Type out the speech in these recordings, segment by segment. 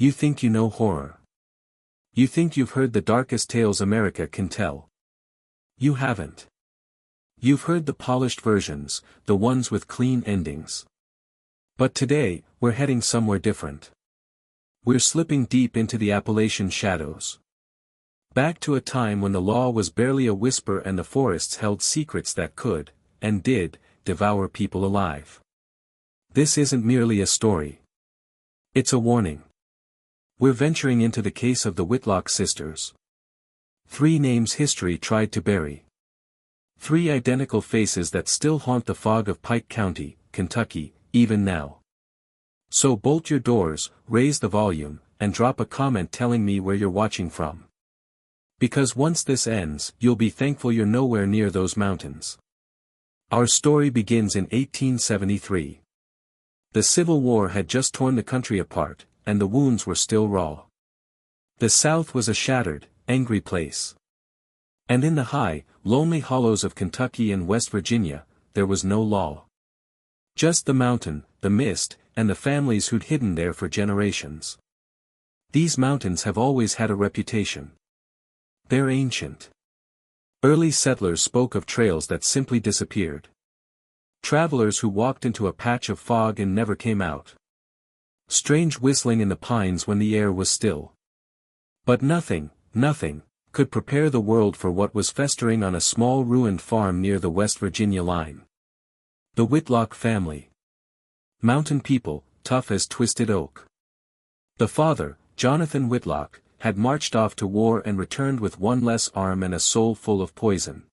You think you know horror. You think you've heard the darkest tales America can tell. You haven't. You've heard the polished versions, the ones with clean endings. But today, we're heading somewhere different. We're slipping deep into the Appalachian shadows. Back to a time when the law was barely a whisper and the forests held secrets that could, and did, devour people alive. This isn't merely a story. It's a warning. We're venturing into the case of the Whitlock sisters. 3 names history tried to bury. 3 identical faces that still haunt the fog of Pike County, Kentucky, even now. So bolt your doors, raise the volume, and drop a comment telling me where you're watching from. Because once this ends, you'll be thankful you're nowhere near those mountains. Our story begins in 1873. The Civil War had just torn the country apart, and the wounds were still raw. The South was a shattered, angry place. And in the high, lonely hollows of Kentucky and West Virginia, there was no law. Just the mountain, the mist, and the families who'd hidden there for generations. These mountains have always had a reputation. They're ancient. Early settlers spoke of trails that simply disappeared. Travelers who walked into a patch of fog and never came out. Strange whistling in the pines when the air was still. But nothing, could prepare the world for what was festering on a small ruined farm near the West Virginia line. The Whitlock family. Mountain people, tough as twisted oak. The father, Jonathan Whitlock, had marched off to war and returned with one less arm and a soul full of poison.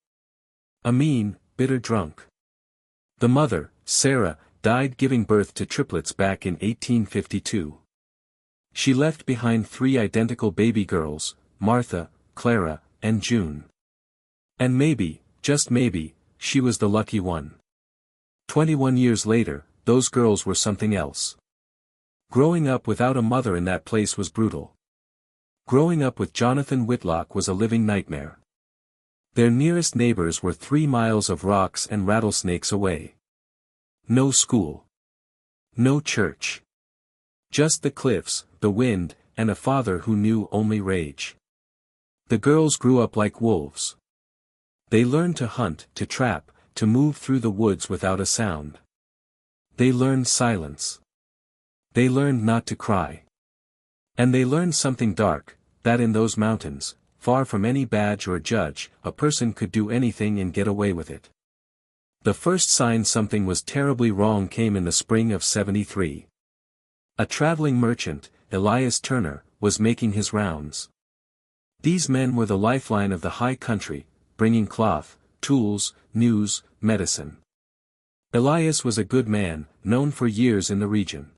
A mean, bitter drunk. The mother, Sarah, died giving birth to triplets back in 1852. She left behind 3 identical baby girls, Martha, Clara, and June. And maybe, just maybe, she was the lucky one. 21 years later, those girls were something else. Growing up without a mother in that place was brutal. Growing up with Jonathan Whitlock was a living nightmare. Their nearest neighbors were 3 miles of rocks and rattlesnakes away. No school. No church. Just the cliffs, the wind, and a father who knew only rage. The girls grew up like wolves. They learned to hunt, to trap, to move through the woods without a sound. They learned silence. They learned not to cry. And they learned something dark, that in those mountains, far from any badge or judge, a person could do anything and get away with it. The first sign something was terribly wrong came in the spring of '73. A traveling merchant, Elias Turner, was making his rounds. These men were the lifeline of the high country, bringing cloth, tools, news, medicine. Elias was a good man, known for years in the region.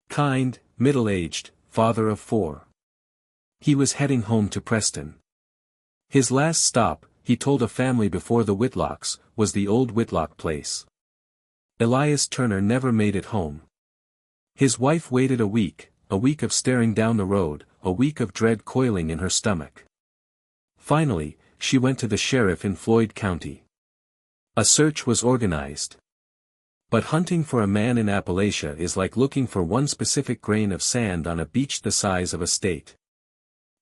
Kind, middle-aged, father of 4. He was heading home to Preston. His last stop, he told a family before the Whitlocks, was the old Whitlock place. Elias Turner never made it home. His wife waited a week of staring down the road, a week of dread coiling in her stomach. Finally, she went to the sheriff in Floyd County. A search was organized. But hunting for a man in Appalachia is like looking for one specific grain of sand on a beach the size of a state.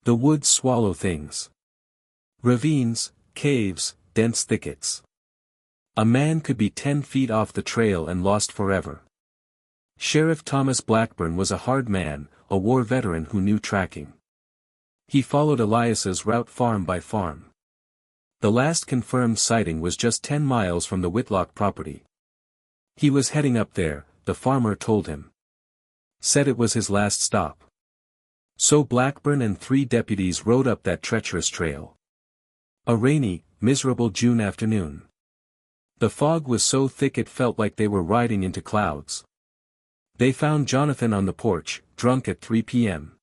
The woods swallow things. Ravines, caves, dense thickets. A man could be 10 feet off the trail and lost forever. Sheriff Thomas Blackburn was a hard man, a war veteran who knew tracking. He followed Elias's route farm by farm. The last confirmed sighting was just 10 miles from the Whitlock property. He was heading up there, the farmer told him. Said it was his last stop. So Blackburn and 3 deputies rode up that treacherous trail. A rainy, miserable June afternoon. The fog was so thick it felt like they were riding into clouds. They found Jonathan on the porch, drunk at 3 p.m.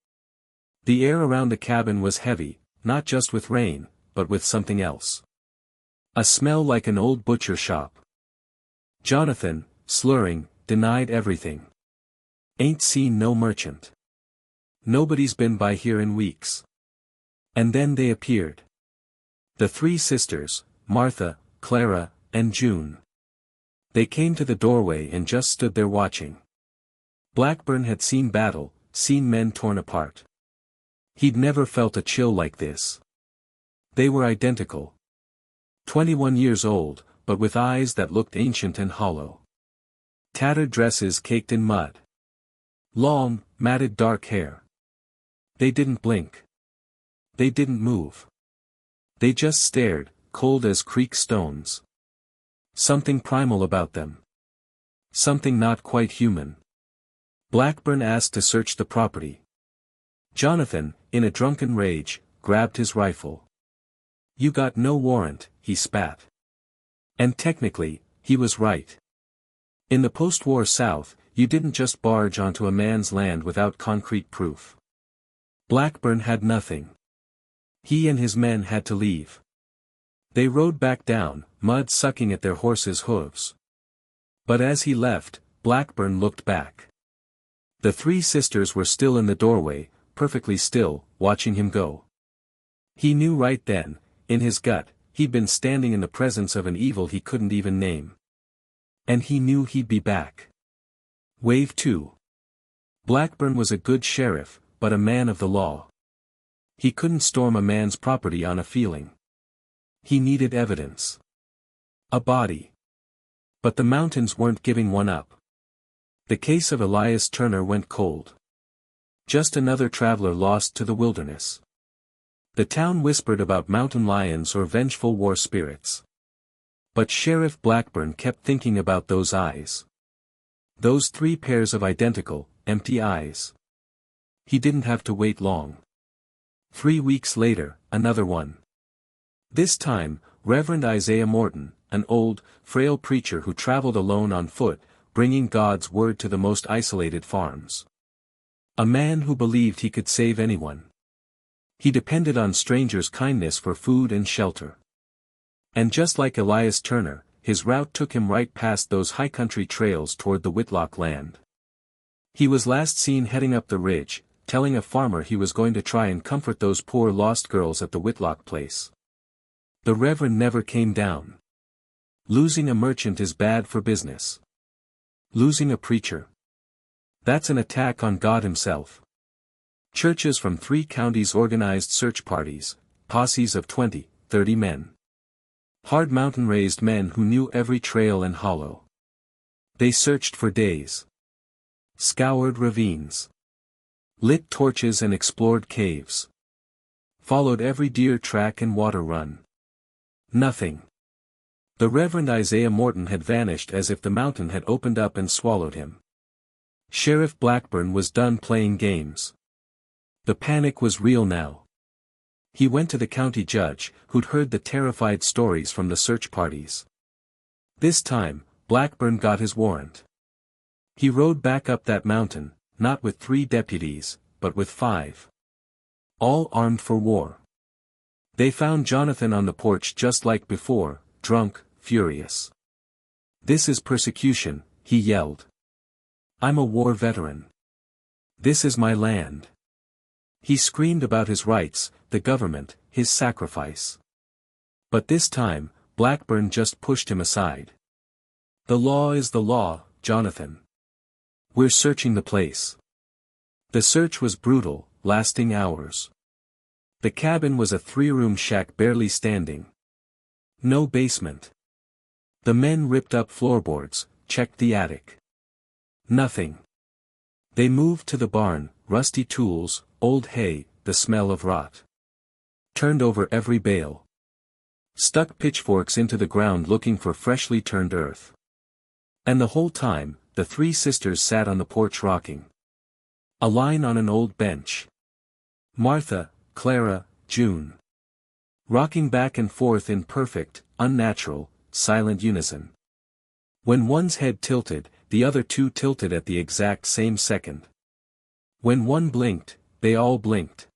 The air around the cabin was heavy, not just with rain, but with something else. A smell like an old butcher shop. Jonathan, slurring, denied everything. Ain't seen no merchant. Nobody's been by here in weeks. And then they appeared. The 3 sisters, Martha, Clara, and June. They came to the doorway and just stood there watching. Blackburn had seen battle, seen men torn apart. He'd never felt a chill like this. They were identical. 21 years old, but with eyes that looked ancient and hollow. Tattered dresses caked in mud. Long, matted dark hair. They didn't blink. They didn't move. They just stared, cold as creek stones. Something primal about them. Something not quite human. Blackburn asked to search the property. Jonathan, in a drunken rage, grabbed his rifle. "You got no warrant," he spat. And technically, he was right. In the post-war South, you didn't just barge onto a man's land without concrete proof. Blackburn had nothing. He and his men had to leave. They rode back down, mud sucking at their horses' hooves. But as he left, Blackburn looked back. The three sisters were still in the doorway, perfectly still, watching him go. He knew right then, in his gut, he'd been standing in the presence of an evil he couldn't even name. And he knew he'd be back. Wave 2. Blackburn was a good sheriff, but a man of the law. He couldn't storm a man's property on a feeling. He needed evidence. A body. But the mountains weren't giving one up. The case of Elias Turner went cold. Just another traveler lost to the wilderness. The town whispered about mountain lions or vengeful war spirits. But Sheriff Blackburn kept thinking about those eyes. Those three pairs of identical, empty eyes. He didn't have to wait long. 3 weeks later, another one. This time, Reverend Isaiah Morton, an old, frail preacher who traveled alone on foot, bringing God's word to the most isolated farms. A man who believed he could save anyone. He depended on strangers' kindness for food and shelter. And just like Elias Turner, his route took him right past those high country trails toward the Whitlock land. He was last seen heading up the ridge, telling a farmer he was going to try and comfort those poor lost girls at the Whitlock place. The Reverend never came down. Losing a merchant is bad for business. Losing a preacher. That's an attack on God himself. Churches from 3 counties organized search parties, posses of 20, 30 men. Hard mountain-raised men who knew every trail and hollow. They searched for days. Scoured ravines. Lit torches and explored caves. Followed every deer track and water run. Nothing. The Reverend Isaiah Morton had vanished as if the mountain had opened up and swallowed him. Sheriff Blackburn was done playing games. The panic was real now. He went to the county judge, who'd heard the terrified stories from the search parties. This time, Blackburn got his warrant. He rode back up that mountain, not with 3 deputies, but with 5. All armed for war. They found Jonathan on the porch just like before, drunk, furious. "This is persecution," he yelled. "I'm a war veteran. This is my land." He screamed about his rights, the government, his sacrifice. But this time, Blackburn just pushed him aside. "The law is the law, Jonathan. We're searching the place." The search was brutal, lasting hours. The cabin was a 3-room shack barely standing. No basement. The men ripped up floorboards, checked the attic. Nothing. They moved to the barn, rusty tools, old hay, the smell of rot. Turned over every bale. Stuck pitchforks into the ground looking for freshly turned earth. And the whole time, the 3 sisters sat on the porch rocking. A line on an old bench. Martha, Clara, June. Rocking back and forth in perfect, unnatural, silent unison. When one's head tilted, the other 2 tilted at the exact same second. When one blinked, they all blinked.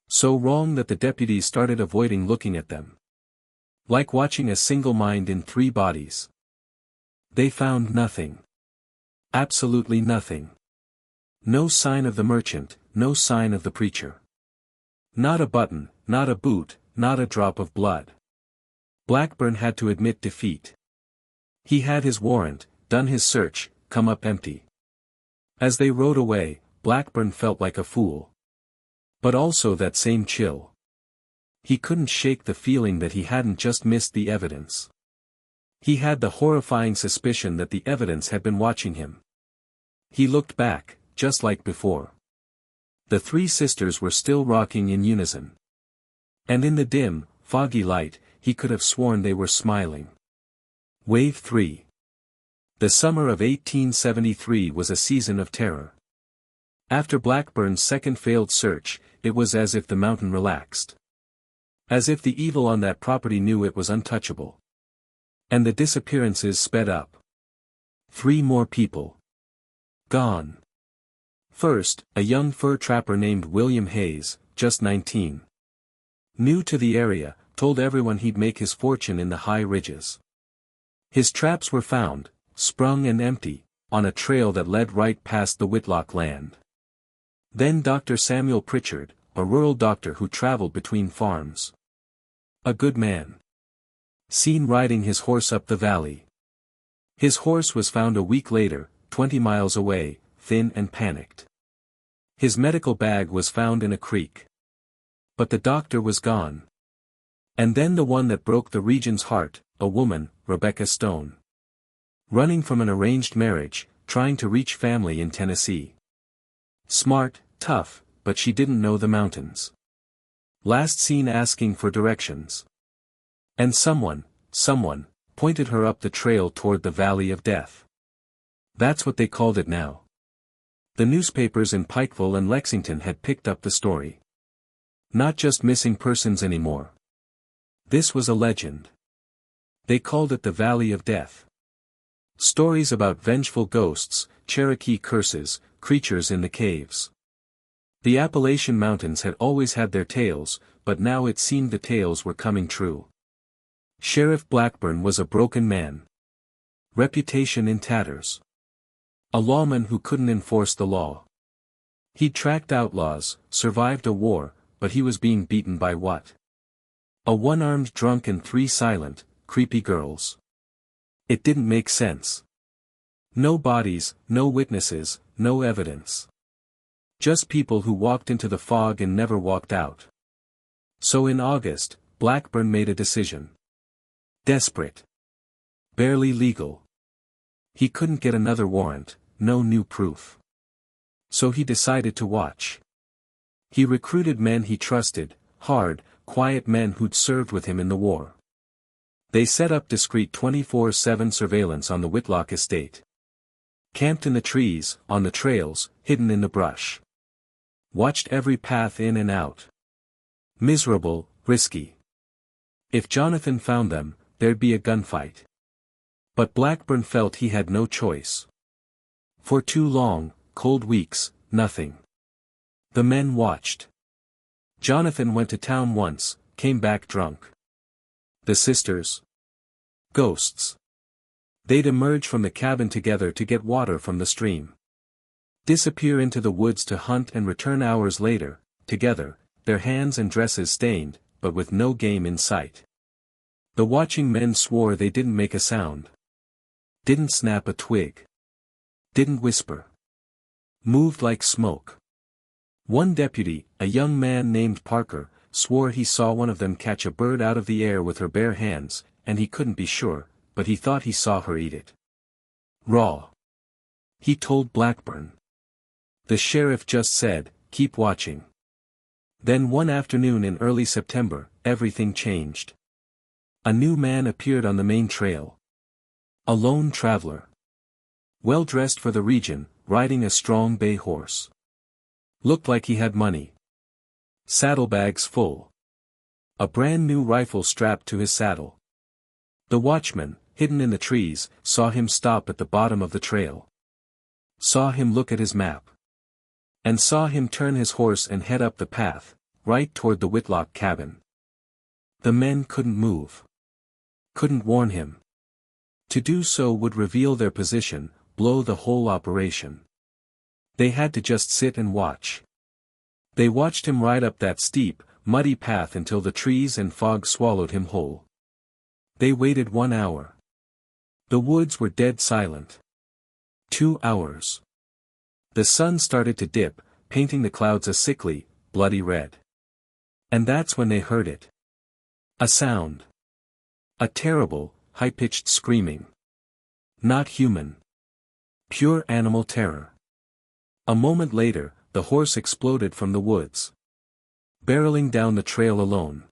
So wrong that the deputies started avoiding looking at them. Like watching a single mind in 3 bodies. They found nothing. Absolutely nothing. No sign of the merchant, no sign of the preacher. Not a button, not a boot, not a drop of blood. Blackburn had to admit defeat. He had his warrant, done his search, come up empty. As they rode away, Blackburn felt like a fool. But also that same chill. He couldn't shake the feeling that he hadn't just missed the evidence. He had the horrifying suspicion that the evidence had been watching him. He looked back, just like before. The three sisters were still rocking in unison. And in the dim, foggy light, he could have sworn they were smiling. Wave 3. The summer of 1873 was a season of terror. After Blackburn's second failed search, it was as if the mountain relaxed. As if the evil on that property knew it was untouchable. And the disappearances sped up. 3 more people. Gone. First, a young fur trapper named William Hayes, just 19. New to the area, told everyone he'd make his fortune in the high ridges. His traps were found, sprung and empty, on a trail that led right past the Whitlock land. Then Dr. Samuel Pritchard, a rural doctor who traveled between farms. A good man. Seen riding his horse up the valley. His horse was found a week later, 20 miles away, thin and panicked. His medical bag was found in a creek. But the doctor was gone. And then the one that broke the region's heart, a woman, Rebecca Stone. Running from an arranged marriage, trying to reach family in Tennessee. Smart, tough, but she didn't know the mountains. Last seen asking for directions. And someone, pointed her up the trail toward the Valley of Death. That's what they called it now. The newspapers in Pikeville and Lexington had picked up the story. Not just missing persons anymore. This was a legend. They called it the Valley of Death. Stories about vengeful ghosts, Cherokee curses, creatures in the caves. The Appalachian Mountains had always had their tales, but now it seemed the tales were coming true. Sheriff Blackburn was a broken man. Reputation in tatters. A lawman who couldn't enforce the law. He'd tracked outlaws, survived a war, but he was being beaten by what? A one-armed drunk and 3 silent, creepy girls. It didn't make sense. No bodies, no witnesses, no evidence. Just people who walked into the fog and never walked out. So in August, Blackburn made a decision. Desperate. Barely legal. He couldn't get another warrant, no new proof. So he decided to watch. He recruited men he trusted, hard, quiet men who'd served with him in the war. They set up discreet 24/7 surveillance on the Whitlock estate. Camped in the trees, on the trails, hidden in the brush. Watched every path in and out. Miserable, risky. If Jonathan found them, there'd be a gunfight. But Blackburn felt he had no choice. For 2 long, cold weeks, nothing. The men watched. Jonathan went to town once, came back drunk. The sisters? Ghosts. They'd emerge from the cabin together to get water from the stream. Disappear into the woods to hunt and return hours later, together, their hands and dresses stained, but with no game in sight. The watching men swore they didn't make a sound. Didn't snap a twig. Didn't whisper. Moved like smoke. One deputy, a young man named Parker, swore he saw one of them catch a bird out of the air with her bare hands, and he couldn't be sure, but he thought he saw her eat it. Raw. He told Blackburn. The sheriff just said, "Keep watching." Then one afternoon in early September, everything changed. A new man appeared on the main trail. A lone traveler. Well dressed for the region, riding a strong bay horse. Looked like he had money. Saddlebags full. A brand new rifle strapped to his saddle. The watchman, hidden in the trees, saw him stop at the bottom of the trail. Saw him look at his map. And saw him turn his horse and head up the path, right toward the Whitlock cabin. The men couldn't move. Couldn't warn him. To do so would reveal their position, blow the whole operation. They had to just sit and watch. They watched him ride up that steep, muddy path until the trees and fog swallowed him whole. They waited 1 hour. The woods were dead silent. 2 hours. The sun started to dip, painting the clouds a sickly, bloody red. And that's when they heard it. A sound. A terrible, high-pitched screaming. Not human. Pure animal terror. A moment later, the horse exploded from the woods. Barreling down the trail alone.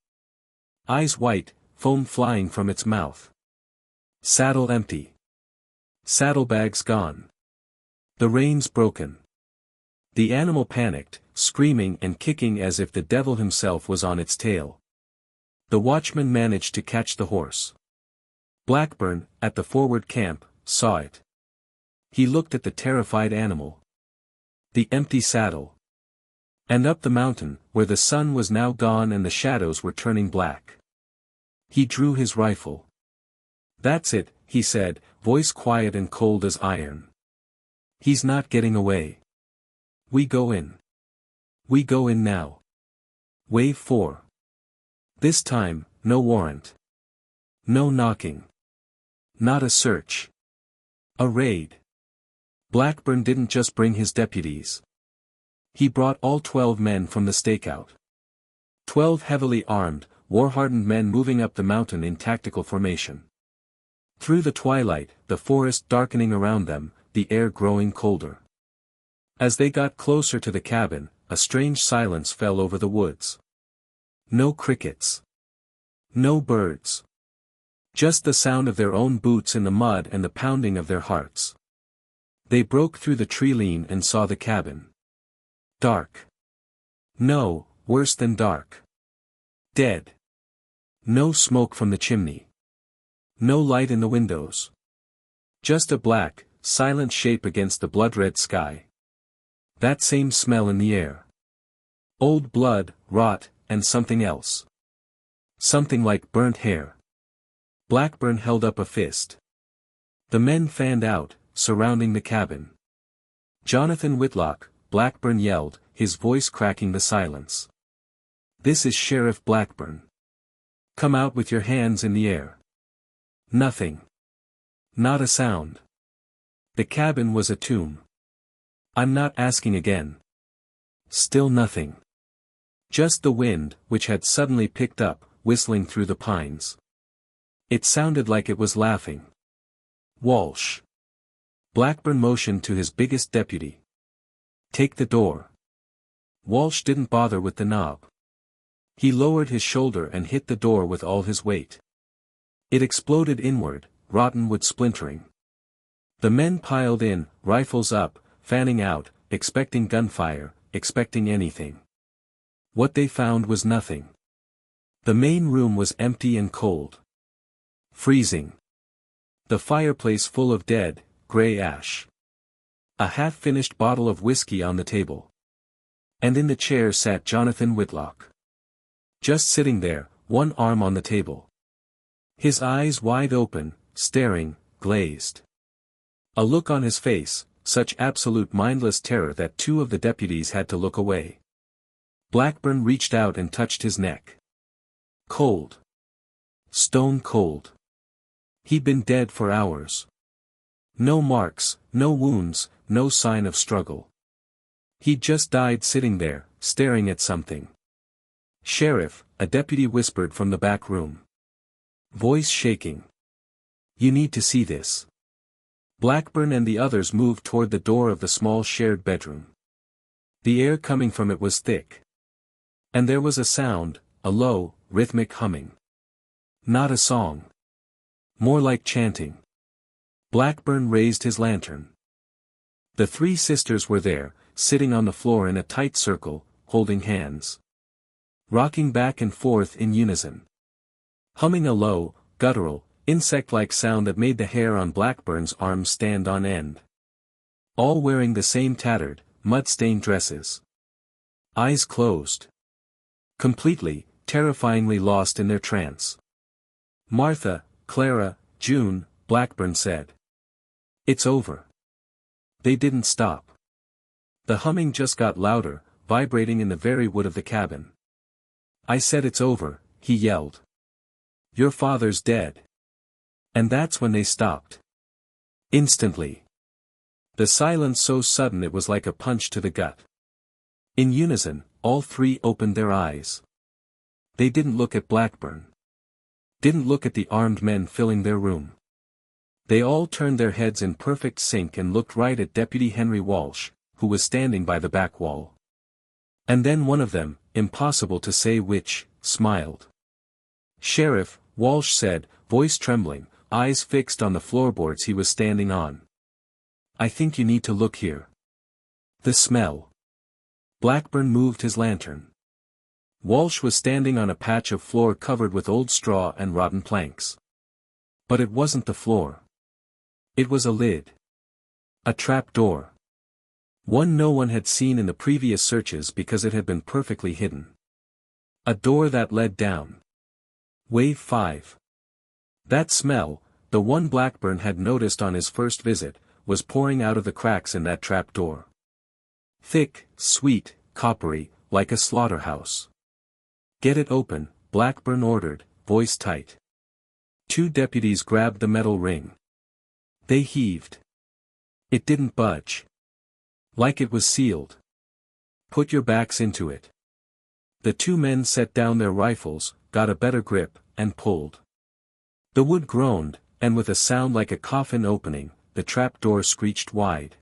Eyes white, foam flying from its mouth. Saddle empty. Saddlebags gone. The reins broken. The animal panicked, screaming and kicking as if the devil himself was on its tail. The watchman managed to catch the horse. Blackburn, at the forward camp, saw it. He looked at the terrified animal. The empty saddle. And up the mountain, where the sun was now gone and the shadows were turning black. He drew his rifle. "That's it," he said, voice quiet and cold as iron. "He's not getting away. We go in. We go in now. Wave 4. This time, no warrant. No knocking. Not a search. A raid." Blackburn didn't just bring his deputies. He brought all 12 men from the stakeout. 12 heavily armed, war-hardened men moving up the mountain in tactical formation. Through the twilight, the forest darkening around them, the air growing colder. As they got closer to the cabin, a strange silence fell over the woods. No crickets. No birds. Just the sound of their own boots in the mud and the pounding of their hearts. They broke through the tree-line and saw the cabin. Dark. No, worse than dark. Dead. No smoke from the chimney. No light in the windows. Just a black, silent shape against the blood-red sky. That same smell in the air. Old blood, rot, and something else. Something like burnt hair. Blackburn held up a fist. The men fanned out, surrounding the cabin. "Jonathan Whitlock," Blackburn yelled, his voice cracking the silence. "This is Sheriff Blackburn. Come out with your hands in the air." Nothing. Not a sound. The cabin was a tomb. "I'm not asking again." Still nothing. Just the wind, which had suddenly picked up, whistling through the pines. It sounded like it was laughing. "Walsh." Blackburn motioned to his biggest deputy. "Take the door." Walsh didn't bother with the knob. He lowered his shoulder and hit the door with all his weight. It exploded inward, rotten wood splintering. The men piled in, rifles up, fanning out, expecting gunfire, expecting anything. What they found was nothing. The main room was empty and cold. Freezing. The fireplace full of dead, gray ash. A half-finished bottle of whiskey on the table. And in the chair sat Jonathan Whitlock. Just sitting there, one arm on the table. His eyes wide open, staring, glazed. A look on his face, such absolute mindless terror that 2 of the deputies had to look away. Blackburn reached out and touched his neck. Cold. Stone cold. He'd been dead for hours. No marks, no wounds, no sign of struggle. He'd just died sitting there, staring at something. "Sheriff," a deputy whispered from the back room. Voice shaking. "You need to see this." Blackburn and the others moved toward the door of the small shared bedroom. The air coming from it was thick. And there was a sound, a low, rhythmic humming. Not a song. More like chanting. Blackburn raised his lantern. The 3 sisters were there, sitting on the floor in a tight circle, holding hands. Rocking back and forth in unison. Humming a low, guttural, insect-like sound that made the hair on Blackburn's arms stand on end. All wearing the same tattered, mud-stained dresses. Eyes closed. Completely, terrifyingly lost in their trance. "Martha, Clara, June," Blackburn said. "It's over." They didn't stop. The humming just got louder, vibrating in the very wood of the cabin. "I said it's over," he yelled. "Your father's dead." And that's when they stopped. Instantly. The silence so sudden it was like a punch to the gut. In unison, all three opened their eyes. They didn't look at Blackburn. Didn't look at the armed men filling their room. They all turned their heads in perfect sync and looked right at Deputy Henry Walsh, who was standing by the back wall. And then one of them, impossible to say which, smiled. "Sheriff," Walsh said, voice trembling, eyes fixed on the floorboards he was standing on. "I think you need to look here. The smell." Blackburn moved his lantern. Walsh was standing on a patch of floor covered with old straw and rotten planks. But it wasn't the floor. It was a lid. A trap door. One no one had seen in the previous searches because it had been perfectly hidden. A door that led down. Wave 5. That smell, the one Blackburn had noticed on his first visit, was pouring out of the cracks in that trap door. Thick, sweet, coppery, like a slaughterhouse. "Get it open," Blackburn ordered, voice tight. 2 deputies grabbed the metal ring. They heaved. It didn't budge. Like it was sealed. "Put your backs into it." The 2 men set down their rifles, got a better grip, and pulled. The wood groaned, and with a sound like a coffin opening, the trap door screeched wide.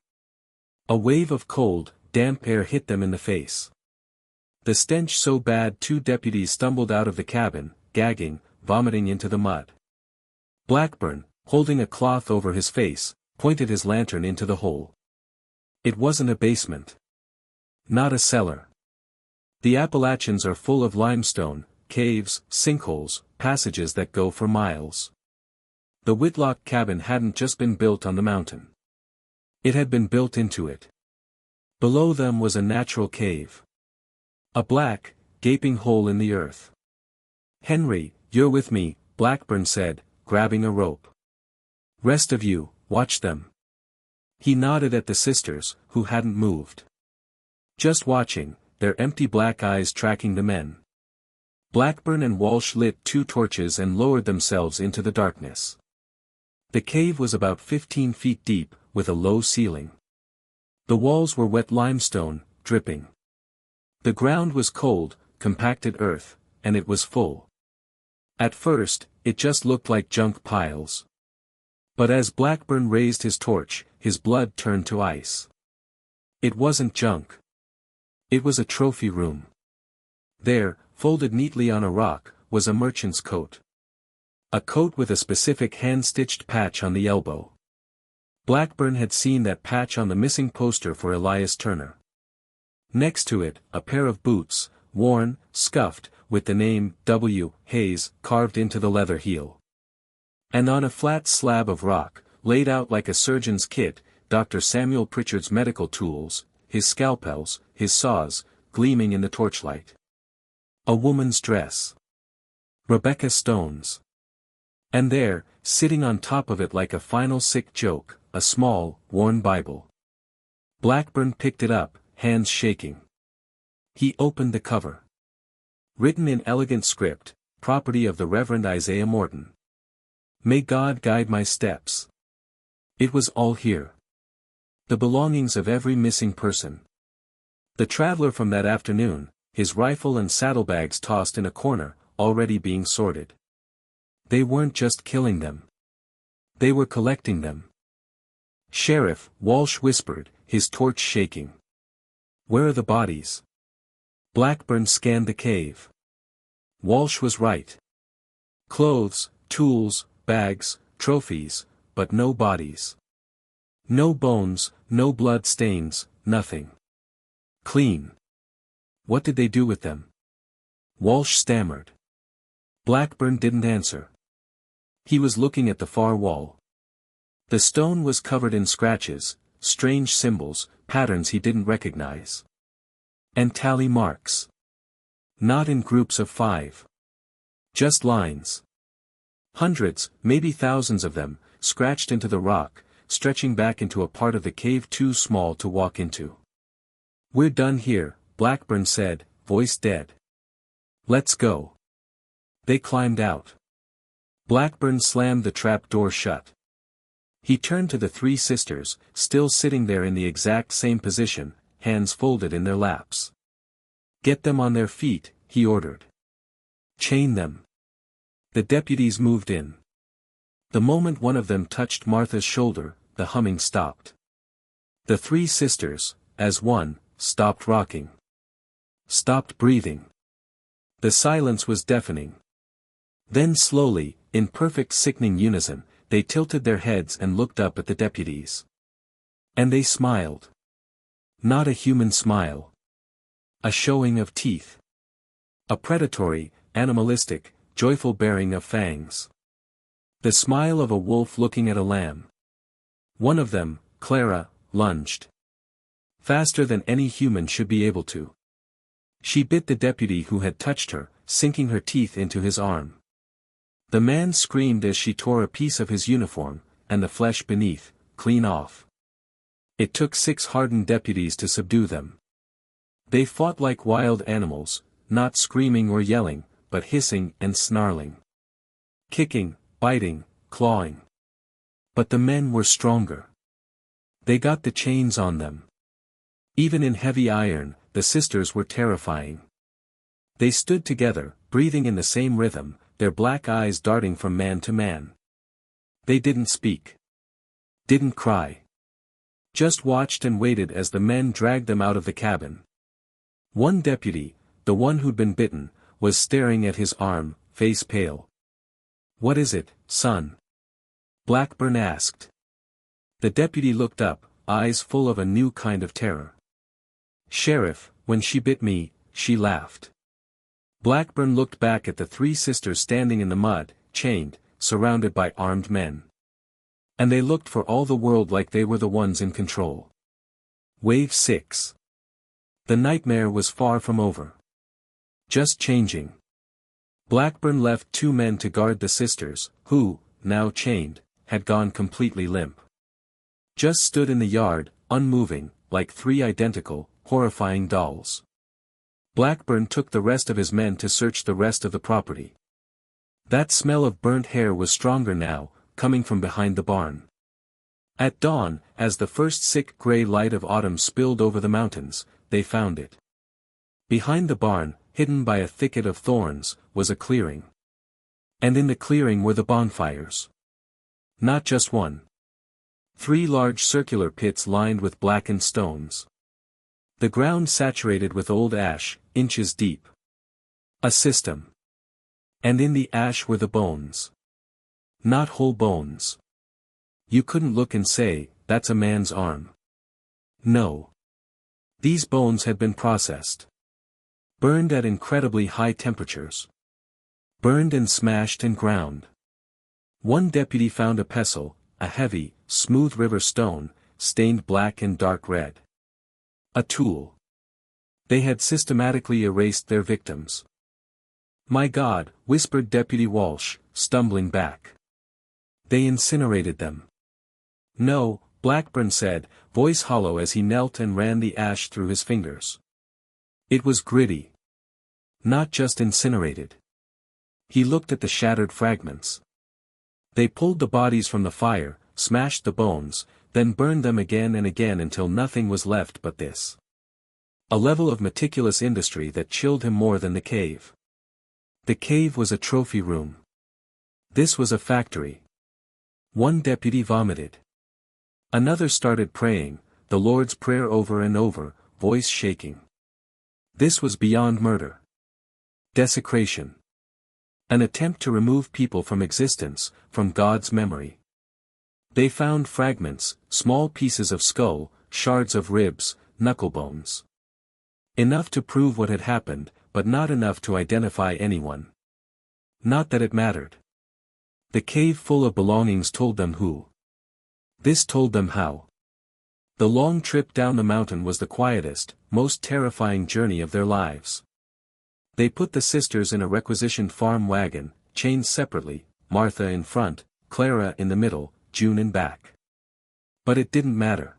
A wave of cold, damp air hit them in the face. The stench so bad 2 deputies stumbled out of the cabin, gagging, vomiting into the mud. Blackburn, holding a cloth over his face, pointed his lantern into the hole. It wasn't a basement. Not a cellar. The Appalachians are full of limestone, caves, sinkholes, passages that go for miles. The Whitlock cabin hadn't just been built on the mountain. It had been built into it. Below them was a natural cave. A black, gaping hole in the earth. "Henry, you're with me," Blackburn said, grabbing a rope. "Rest of you, watch them." He nodded at the sisters, who hadn't moved. Just watching, their empty black eyes tracking the men. Blackburn and Walsh lit 2 torches and lowered themselves into the darkness. The cave was about 15 feet deep, with a low ceiling. The walls were wet limestone, dripping. The ground was cold, compacted earth, and it was full. At first, it just looked like junk piles. But as Blackburn raised his torch, his blood turned to ice. It wasn't junk. It was a trophy room. There, folded neatly on a rock, was a merchant's coat. A coat with a specific hand-stitched patch on the elbow. Blackburn had seen that patch on the missing poster for Elias Turner. Next to it, a pair of boots, worn, scuffed, with the name W. Hayes carved into the leather heel. And on a flat slab of rock, laid out like a surgeon's kit, Dr. Samuel Pritchard's medical tools, his scalpels, his saws, gleaming in the torchlight. A woman's dress. Rebecca Stone's. And there, sitting on top of it like a final sick joke, a small, worn Bible. Blackburn picked it up, hands shaking. He opened the cover. Written in elegant script, property of the Reverend Isaiah Morton. "May God guide my steps." It was all here. The belongings of every missing person. The traveler from that afternoon, his rifle and saddlebags tossed in a corner, already being sorted. They weren't just killing them. They were collecting them. "Sheriff," Walsh whispered, his torch shaking. "Where are the bodies?" Blackburn scanned the cave. Walsh was right. Clothes, tools, bags, trophies, but no bodies. No bones, no blood stains, nothing. Clean. What did they do with them? Walsh stammered. Blackburn didn't answer. He was looking at the far wall. The stone was covered in scratches, strange symbols, patterns he didn't recognize. And tally marks. Not in groups of 5. Just lines. Hundreds, maybe thousands of them, scratched into the rock, stretching back into a part of the cave too small to walk into. "We're done here," Blackburn said, voice dead. "Let's go." They climbed out. Blackburn slammed the trap door shut. He turned to the three sisters, still sitting there in the exact same position, hands folded in their laps. "Get them on their feet," he ordered. "Chain them." The deputies moved in. The moment one of them touched Martha's shoulder, the humming stopped. The three sisters, as one, stopped rocking. Stopped breathing. The silence was deafening. Then slowly, in perfect sickening unison, they tilted their heads and looked up at the deputies. And they smiled. Not a human smile. A showing of teeth. A predatory, animalistic, joyful baring of fangs. The smile of a wolf looking at a lamb. One of them, Clara, lunged. Faster than any human should be able to. She bit the deputy who had touched her, sinking her teeth into his arm. The man screamed as she tore a piece of his uniform, and the flesh beneath, clean off. It took 6 hardened deputies to subdue them. They fought like wild animals, not screaming or yelling, but hissing and snarling. Kicking, biting, clawing. But the men were stronger. They got the chains on them. Even in heavy iron, the sisters were terrifying. They stood together, breathing in the same rhythm, their black eyes darting from man to man. They didn't speak. Didn't cry. Just watched and waited as the men dragged them out of the cabin. One deputy, the one who'd been bitten, was staring at his arm, face pale. "What is it, son?" Blackburn asked. The deputy looked up, eyes full of a new kind of terror. "Sheriff, when she bit me, she laughed." Blackburn looked back at the 3 sisters standing in the mud, chained, surrounded by armed men. And they looked for all the world like they were the ones in control. Wave 6. The nightmare was far from over. Just changing. Blackburn left 2 men to guard the sisters, who, now chained, had gone completely limp. Just stood in the yard, unmoving, like 3 identical, horrifying dolls. Blackburn took the rest of his men to search the rest of the property. That smell of burnt hair was stronger now, coming from behind the barn. At dawn, as the first sick gray light of autumn spilled over the mountains, they found it. Behind the barn, hidden by a thicket of thorns, was a clearing. And in the clearing were the bonfires. Not just one. 3 large circular pits lined with blackened stones. The ground saturated with old ash, inches deep. A system. And in the ash were the bones. Not whole bones. You couldn't look and say, "That's a man's arm." No. These bones had been processed. Burned at incredibly high temperatures. Burned and smashed and ground. One deputy found a pestle, a heavy, smooth river stone, stained black and dark red. A tool. They had systematically erased their victims. "My God," whispered Deputy Walsh, stumbling back. "They incinerated them." "No," Blackburn said, voice hollow as he knelt and ran the ash through his fingers. "It was gritty. Not just incinerated." He looked at the shattered fragments. "They pulled the bodies from the fire, smashed the bones, then burned them again and again until nothing was left but this." A level of meticulous industry that chilled him more than the cave. The cave was a trophy room. This was a factory. One deputy vomited. Another started praying, the Lord's Prayer over and over, voice shaking. This was beyond murder. Desecration. An attempt to remove people from existence, from God's memory. They found fragments, small pieces of skull, shards of ribs, knucklebones. Enough to prove what had happened, but not enough to identify anyone. Not that it mattered. The cave full of belongings told them who. This told them how. The long trip down the mountain was the quietest, most terrifying journey of their lives. They put the sisters in a requisitioned farm wagon, chained separately, Martha in front, Clara in the middle, June in back. But it didn't matter.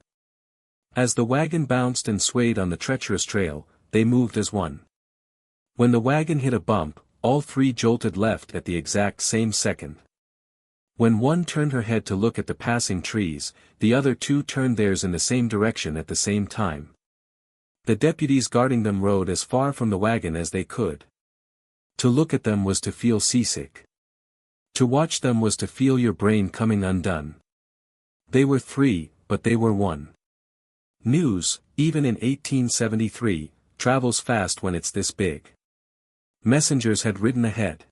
As the wagon bounced and swayed on the treacherous trail, they moved as one. When the wagon hit a bump, all 3 jolted left at the exact same second. When one turned her head to look at the passing trees, the other two turned theirs in the same direction at the same time. The deputies guarding them rode as far from the wagon as they could. To look at them was to feel seasick. To watch them was to feel your brain coming undone. They were three, but they were one. News, even in 1873, travels fast when it's this big. Messengers had ridden ahead.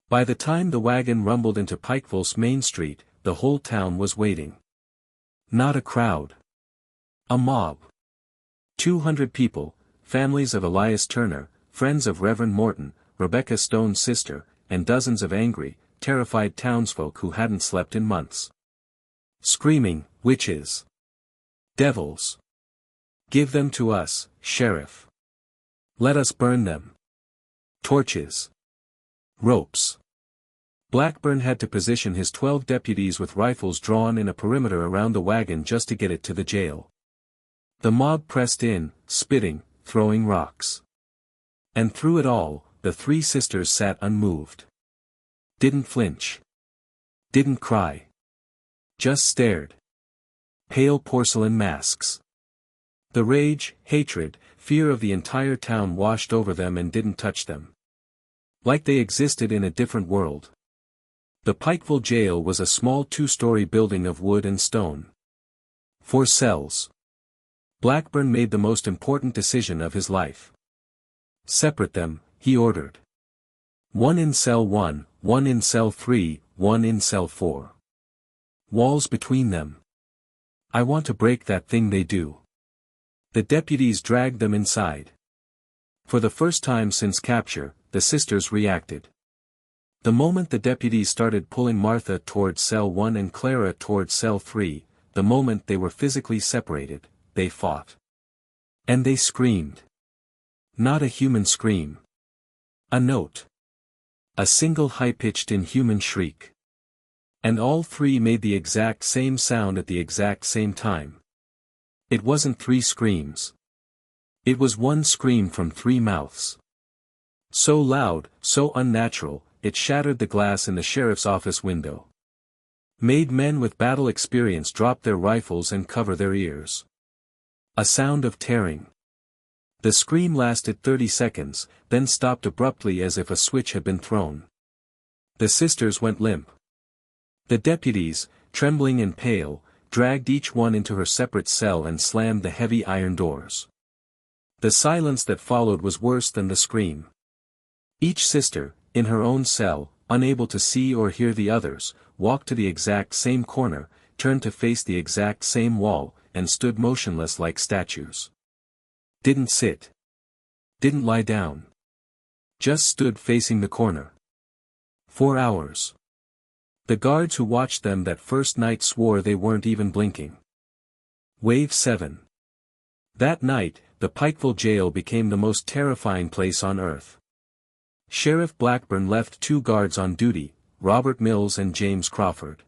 By the time the wagon rumbled into Pikeville's Main Street, the whole town was waiting. Not a crowd. A mob. 200 people, families of Elias Turner, friends of Reverend Morton, Rebecca Stone's sister, and dozens of angry, terrified townsfolk who hadn't slept in months. Screaming, witches. Devils. Give them to us, Sheriff. Let us burn them. Torches. Ropes. Blackburn had to position his 12 deputies with rifles drawn in a perimeter around the wagon just to get it to the jail. The mob pressed in, spitting, throwing rocks. And through it all, the three sisters sat unmoved. Didn't flinch. Didn't cry. Just stared. Pale porcelain masks. The rage, hatred, fear of the entire town washed over them and didn't touch them. Like they existed in a different world. The Pikeville jail was a small 2-story building of wood and stone. 4 cells. Blackburn made the most important decision of his life. Separate them, he ordered. 1 in cell 1, 1 in cell 3, 1 in cell 4. Walls between them. I want to break that thing they do. The deputies dragged them inside. For the first time since capture, the sisters reacted. The moment the deputies started pulling Martha towards cell 1 and Clara towards cell 3, the moment they were physically separated, they fought. And they screamed. Not a human scream. A note. A single high-pitched inhuman shriek. And all three made the exact same sound at the exact same time. It wasn't 3 screams. It was 1 scream from 3 mouths. So loud, so unnatural, it shattered the glass in the sheriff's office window. Made men with battle experience drop their rifles and cover their ears. A sound of tearing. The scream lasted 30 seconds, then stopped abruptly as if a switch had been thrown. The sisters went limp. The deputies, trembling and pale, dragged each one into her separate cell and slammed the heavy iron doors. The silence that followed was worse than the scream. Each sister, in her own cell, unable to see or hear the others, walked to the exact same corner, turned to face the exact same wall, and stood motionless like statues. Didn't sit. Didn't lie down. Just stood facing the corner. 4 hours. The guards who watched them that first night swore they weren't even blinking. Wave 7. That night, the Pikeville jail became the most terrifying place on earth. Sheriff Blackburn left 2 guards on duty, Robert Mills and James Crawford.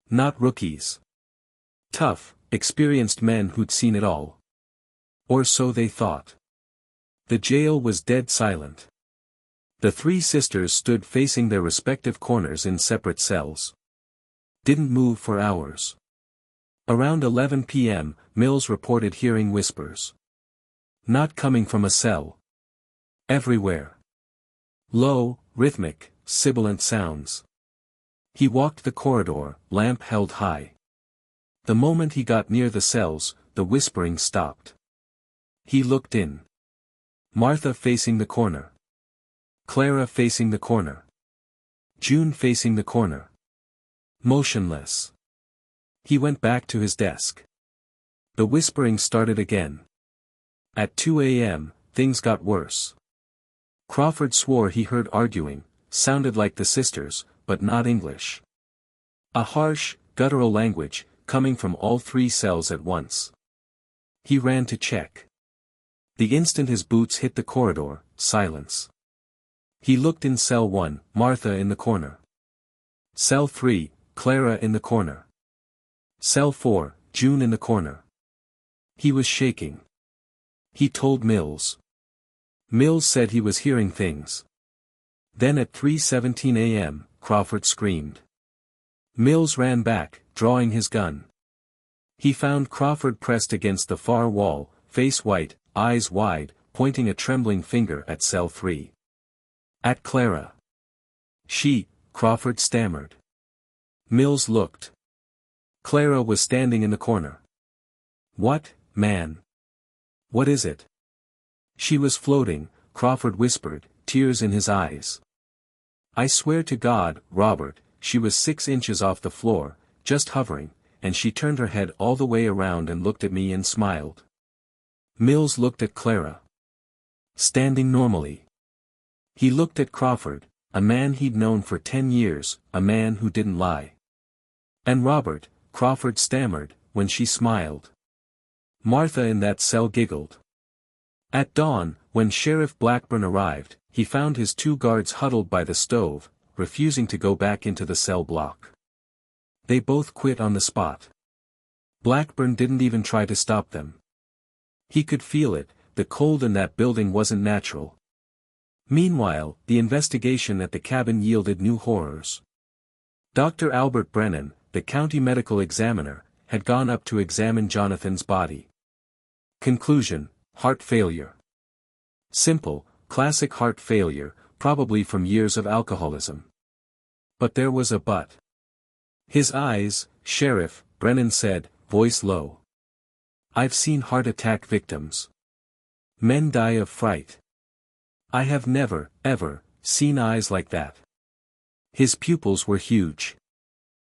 Not rookies. Tough, experienced men who'd seen it all. Or so they thought. The jail was dead silent. The 3 sisters stood facing their respective corners in separate cells. Didn't move for hours. Around 11 p.m., Mills reported hearing whispers. Not coming from a cell. Everywhere. Low, rhythmic, sibilant sounds. He walked the corridor, lamp held high. The moment he got near the cells, the whispering stopped. He looked in. Martha facing the corner. Clara facing the corner. June facing the corner. Motionless. He went back to his desk. The whispering started again. At 2 a.m., things got worse. Crawford swore he heard arguing, sounded like the sisters, but not English. A harsh, guttural language, coming from all 3 cells at once. He ran to check. The instant his boots hit the corridor, silence. He looked in cell 1, Martha in the corner. Cell 3, Clara in the corner. Cell 4, June in the corner. He was shaking. He told Mills. Mills said he was hearing things. Then at 3:17 a.m., Crawford screamed. Mills ran back, drawing his gun. He found Crawford pressed against the far wall, face white, eyes wide, pointing a trembling finger at cell 3. At Clara. Crawford stammered. Mills looked. Clara was standing in the corner. What, man? What is it? She was floating, Crawford whispered, tears in his eyes. I swear to God, Robert, she was 6 inches off the floor, just hovering, and she turned her head all the way around and looked at me and smiled. Mills looked at Clara. Standing normally. He looked at Crawford, a man he'd known for 10 years, a man who didn't lie. And Robert, Crawford stammered, when she smiled. Martha in that cell giggled. At dawn, when Sheriff Blackburn arrived, he found his 2 guards huddled by the stove, refusing to go back into the cell block. They both quit on the spot. Blackburn didn't even try to stop them. He could feel it, the cold in that building wasn't natural. Meanwhile, the investigation at the cabin yielded new horrors. Dr. Albert Brennan, the county medical examiner, had gone up to examine Jonathan's body. Conclusion: heart failure. Simple, classic heart failure, probably from years of alcoholism. But there was a but. His eyes, Sheriff, Brennan said, voice low. I've seen heart attack victims. Men die of fright. I have never, ever, seen eyes like that. His pupils were huge.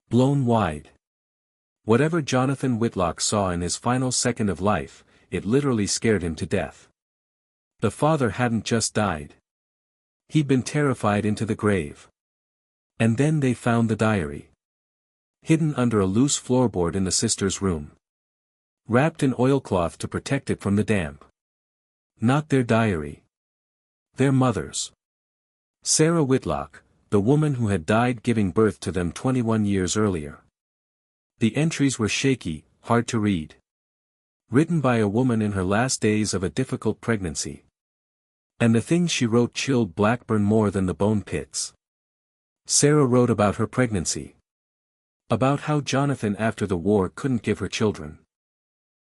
Blown wide. Whatever Jonathan Whitlock saw in his final second of life, it literally scared him to death. The father hadn't just died. He'd been terrified into the grave. And then they found the diary. Hidden under a loose floorboard in the sister's room. Wrapped in oilcloth to protect it from the damp. Not their diary. Their mother's. Sarah Whitlock, the woman who had died giving birth to them 21 years earlier. The entries were shaky, hard to read. Written by a woman in her last days of a difficult pregnancy. And the things she wrote chilled Blackburn more than the bone pits. Sarah wrote about her pregnancy. About how Jonathan after the war couldn't give her children.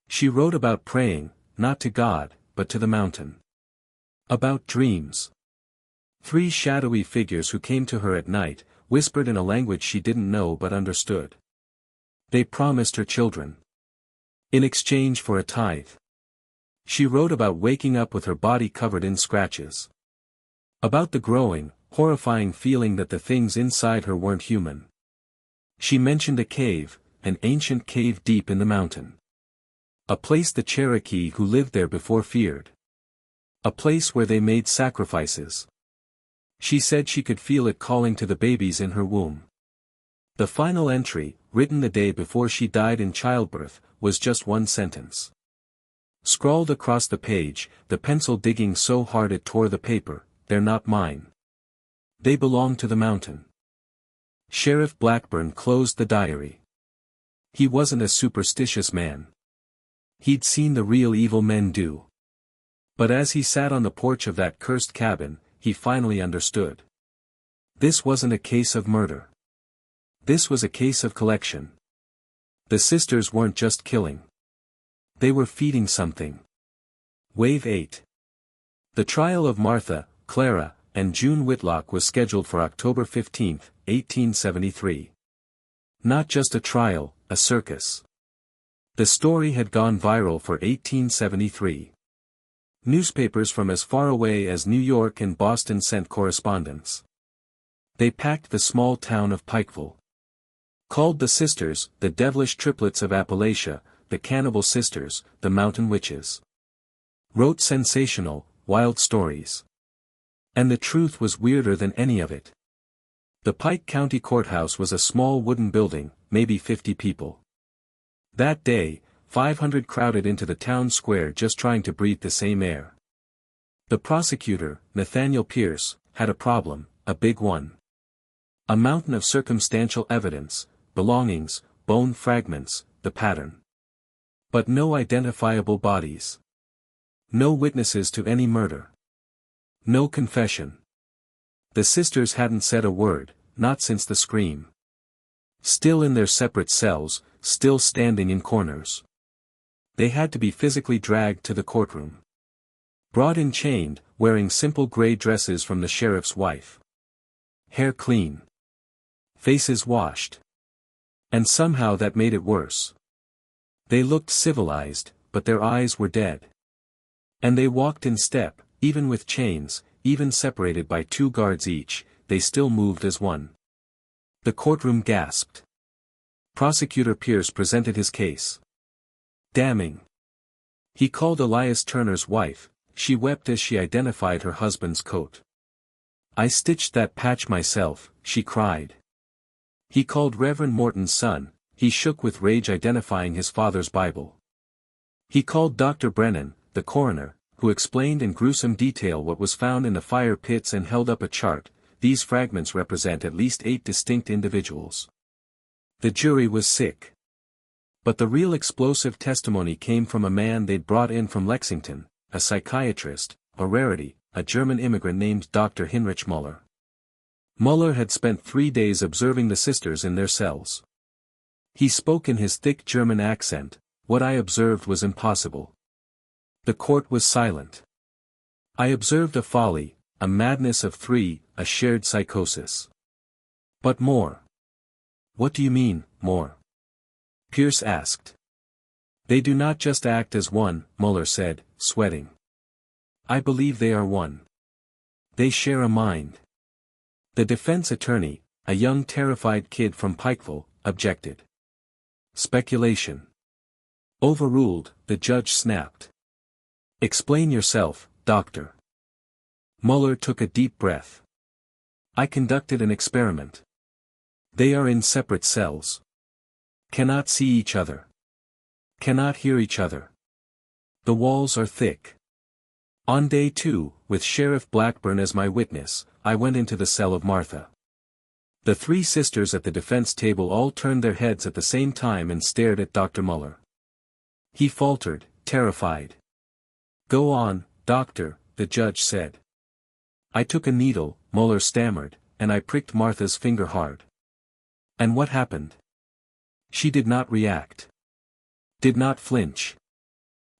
She wrote about praying, not to God, but to the mountain. About dreams. 3 shadowy figures who came to her at night, whispered in a language she didn't know but understood. They promised her children. In exchange for a tithe. She wrote about waking up with her body covered in scratches. About the growing, horrifying feeling that the things inside her weren't human. She mentioned a cave, an ancient cave deep in the mountain. A place the Cherokee who lived there before feared. A place where they made sacrifices. She said she could feel it calling to the babies in her womb. The final entry, written the day before she died in childbirth, was just 1 sentence. Scrawled across the page, the pencil digging so hard it tore the paper, "They're not mine. They belong to the mountain." Sheriff Blackburn closed the diary. He wasn't a superstitious man. He'd seen the real evil men do. But as he sat on the porch of that cursed cabin, he finally understood. This wasn't a case of murder. This was a case of collection. The sisters weren't just killing. They were feeding something. Wave 8. The trial of Martha, Clara, and June Whitlock was scheduled for October 15, 1873. Not just a trial, a circus. The story had gone viral for 1873. Newspapers from as far away as New York and Boston sent correspondence. They packed the small town of Pikeville. Called the sisters, the devilish triplets of Appalachia, the cannibal sisters, the mountain witches. Wrote sensational, wild stories. And the truth was weirder than any of it. The Pike County Courthouse was a small wooden building, maybe 50 people. That day, 500 crowded into the town square just trying to breathe the same air. The prosecutor, Nathaniel Pierce, had a problem, a big one. A mountain of circumstantial evidence, belongings, bone fragments, the pattern. But no identifiable bodies. No witnesses to any murder. No confession. The sisters hadn't said a word, not since the scream. Still in their separate cells, still standing in corners. They had to be physically dragged to the courtroom. Brought in chained, wearing simple gray dresses from the sheriff's wife. Hair clean. Faces washed. And somehow that made it worse. They looked civilized, but their eyes were dead. And they walked in step, even with chains, even separated by 2 guards each, they still moved as one. The courtroom gasped. Prosecutor Pierce presented his case. Damning. He called Elias Turner's wife, she wept as she identified her husband's coat. I stitched that patch myself, she cried. He called Reverend Morton's son, he shook with rage identifying his father's Bible. He called Dr. Brennan, the coroner, who explained in gruesome detail what was found in the fire pits and held up a chart. These fragments represent at least 8 distinct individuals. The jury was sick. But the real explosive testimony came from a man they'd brought in from Lexington, a psychiatrist, a rarity, a German immigrant named Dr. Heinrich Müller. Müller had spent 3 days observing the sisters in their cells. He spoke in his thick German accent, what I observed was impossible. The court was silent. I observed a folly, a madness of 3, a shared psychosis. But more. What do you mean, more? Pierce asked. They do not just act as one, Müller said, sweating. I believe they are one. They share a mind. The defense attorney, a young terrified kid from Pikeville, objected. Speculation. Overruled, the judge snapped. Explain yourself, doctor. Müller took a deep breath. I conducted an experiment. They are in separate cells. Cannot see each other. Cannot hear each other. The walls are thick. On day 2, with Sheriff Blackburn as my witness, I went into the cell of Martha. The 3 sisters at the defense table all turned their heads at the same time and stared at Dr. Müller. He faltered, terrified. Go on, doctor, the judge said. I took a needle, Müller stammered, and I pricked Martha's finger hard. And what happened? She did not react. Did not flinch.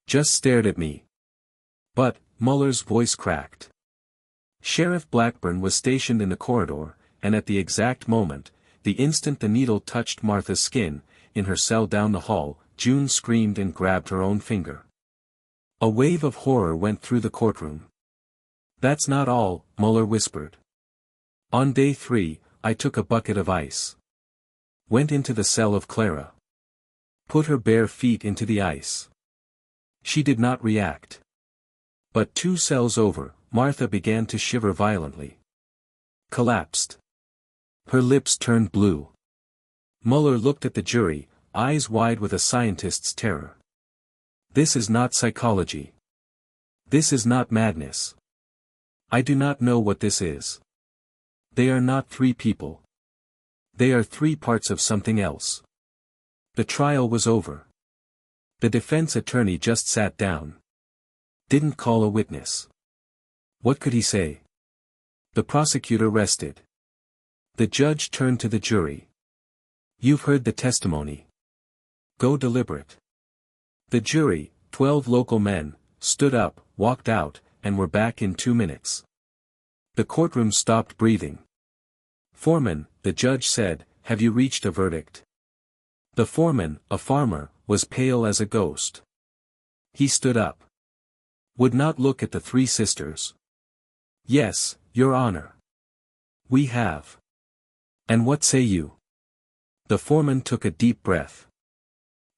Just stared at me. But, Müller's voice cracked. Sheriff Blackburn was stationed in the corridor, and at the exact moment, the instant the needle touched Martha's skin, in her cell down the hall, June screamed and grabbed her own finger. A wave of horror went through the courtroom. That's not all, Müller whispered. On day 3, I took a bucket of ice. Went into the cell of Clara. Put her bare feet into the ice. She did not react. But 2 cells over, Martha began to shiver violently. Collapsed. Her lips turned blue. Müller looked at the jury, eyes wide with a scientist's terror. This is not psychology. This is not madness. I do not know what this is. They are not 3 people. They are 3 parts of something else. The trial was over. The defense attorney just sat down. Didn't call a witness. What could he say? The prosecutor rested. The judge turned to the jury. You've heard the testimony. Go deliberate. The jury, 12 local men, stood up, walked out, and were back in 2 minutes. The courtroom stopped breathing. Foreman, the judge said, have you reached a verdict? The foreman, a farmer, was pale as a ghost. He stood up. Would not look at the 3 sisters. Yes, Your Honor. We have. And what say you? The foreman took a deep breath.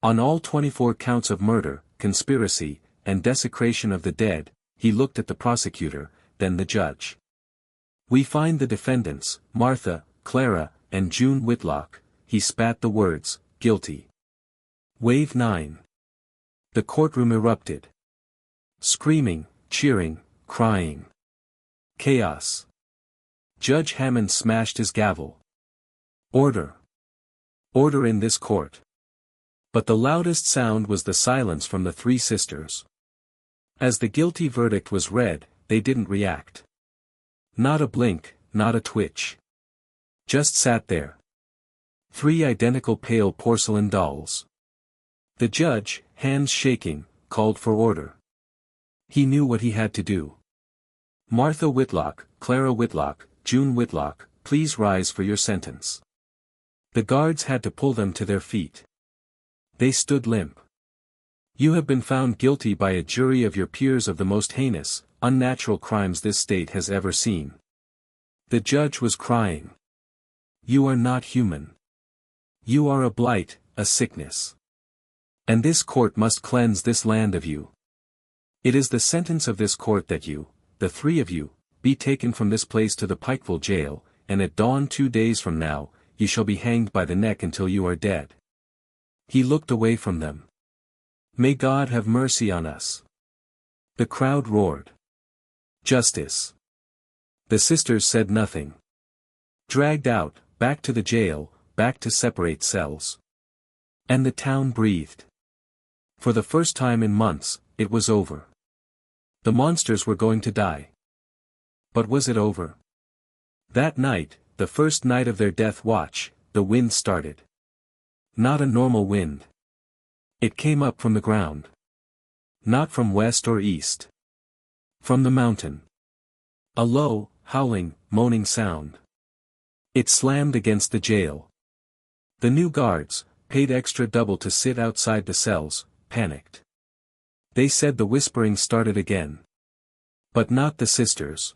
On all 24 counts of murder, conspiracy, and desecration of the dead, he looked at the prosecutor, then the judge. We find the defendants, Martha, Clara, and June Whitlock, he spat the words, guilty. Wave 9. The courtroom erupted. Screaming, cheering, crying. Chaos. Judge Hammond smashed his gavel. Order. Order in this court. But the loudest sound was the silence from the 3 sisters. As the guilty verdict was read, they didn't react. Not a blink, not a twitch. Just sat there. 3 identical pale porcelain dolls. The judge, hands shaking, called for order. He knew what he had to do. Martha Whitlock, Clara Whitlock, June Whitlock, please rise for your sentence. The guards had to pull them to their feet. They stood limp. You have been found guilty by a jury of your peers of the most heinous, unnatural crimes this state has ever seen. The judge was crying. You are not human. You are a blight, a sickness. And this court must cleanse this land of you. It is the sentence of this court that you, the 3 of you, be taken from this place to the Pikeville jail, and at dawn 2 days from now, you shall be hanged by the neck until you are dead. He looked away from them. May God have mercy on us. The crowd roared. Justice. The sisters said nothing. Dragged out, back to the jail, back to separate cells. And the town breathed. For the first time in months, it was over. The monsters were going to die. But was it over? That night, the first night of their death watch, the wind started. Not a normal wind. It came up from the ground. Not from west or east. From the mountain. A low, howling, moaning sound. It slammed against the jail. The new guards, paid extra double to sit outside the cells, panicked. They said the whispering started again. But not the sisters.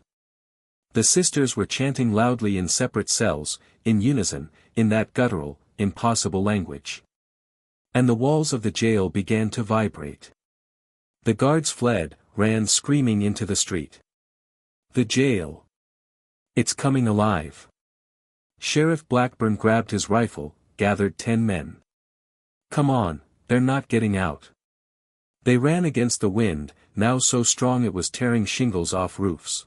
The sisters were chanting loudly in separate cells, in unison, in that guttural, impossible language. And the walls of the jail began to vibrate. The guards fled, ran screaming into the street. The jail. It's coming alive. Sheriff Blackburn grabbed his rifle, gathered 10 men. Come on, they're not getting out. They ran against the wind, now so strong it was tearing shingles off roofs.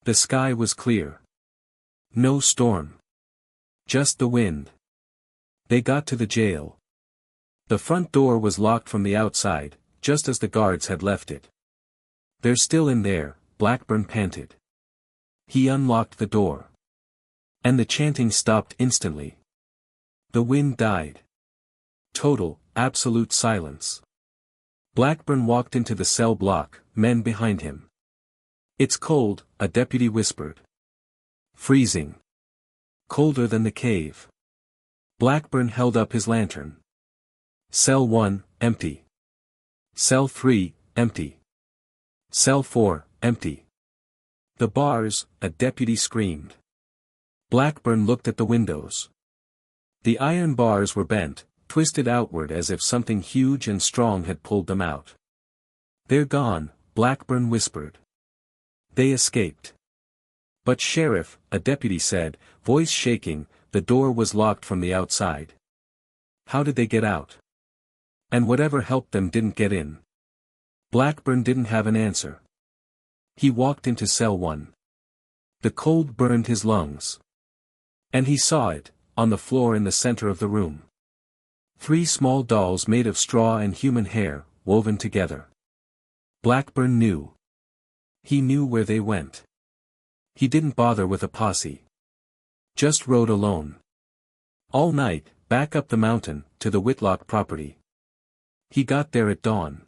The sky was clear. No storm. Just the wind. They got to the jail. The front door was locked from the outside, just as the guards had left it. They're still in there, Blackburn panted. He unlocked the door. And the chanting stopped instantly. The wind died. Total, absolute silence. Blackburn walked into the cell block, men behind him. It's cold, a deputy whispered. Freezing. Colder than the cave. Blackburn held up his lantern. Cell 1, empty. Cell 3, empty. Cell 4, empty. The bars, a deputy screamed. Blackburn looked at the windows. The iron bars were bent, twisted outward as if something huge and strong had pulled them out. They're gone, Blackburn whispered. They escaped. But Sheriff, a deputy said, voice shaking, the door was locked from the outside. How did they get out? And whatever helped them didn't get in. Blackburn didn't have an answer. He walked into cell 1. The cold burned his lungs. And he saw it, on the floor in the center of the room. 3 small dolls made of straw and human hair, woven together. Blackburn knew. He knew where they went. He didn't bother with a posse. Just rode alone. All night, back up the mountain, to the Whitlock property. He got there at dawn.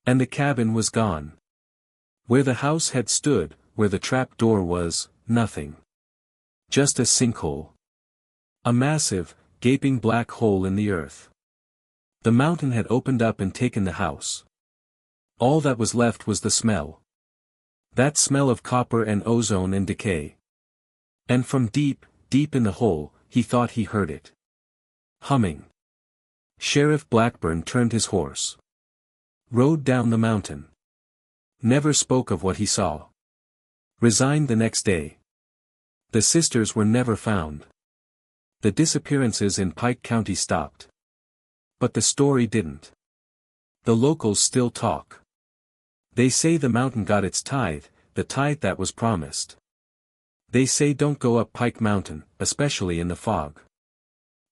And the cabin was gone. Where the house had stood, where the trap door was, nothing. Just a sinkhole. A massive, gaping black hole in the earth. The mountain had opened up and taken the house. All that was left was the smell. That smell of copper and ozone and decay. And from deep, deep in the hole, he thought he heard it. Humming. Sheriff Blackburn turned his horse. Rode down the mountain. Never spoke of what he saw. Resigned the next day. The sisters were never found. The disappearances in Pike County stopped. But the story didn't. The locals still talk. They say the mountain got its tithe, the tithe that was promised. They say don't go up Pike Mountain, especially in the fog.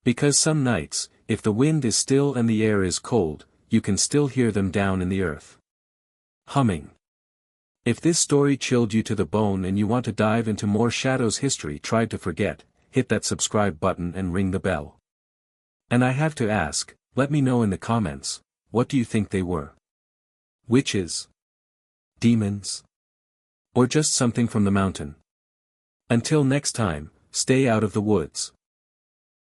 Because some nights, if the wind is still and the air is cold, you can still hear them down in the earth. Humming. If this story chilled you to the bone and you want to dive into more Shadows history tried to forget, hit that subscribe button and ring the bell. And I have to ask, let me know in the comments, what do you think they were? Witches? Demons? Or just something from the mountain? Until next time, stay out of the woods.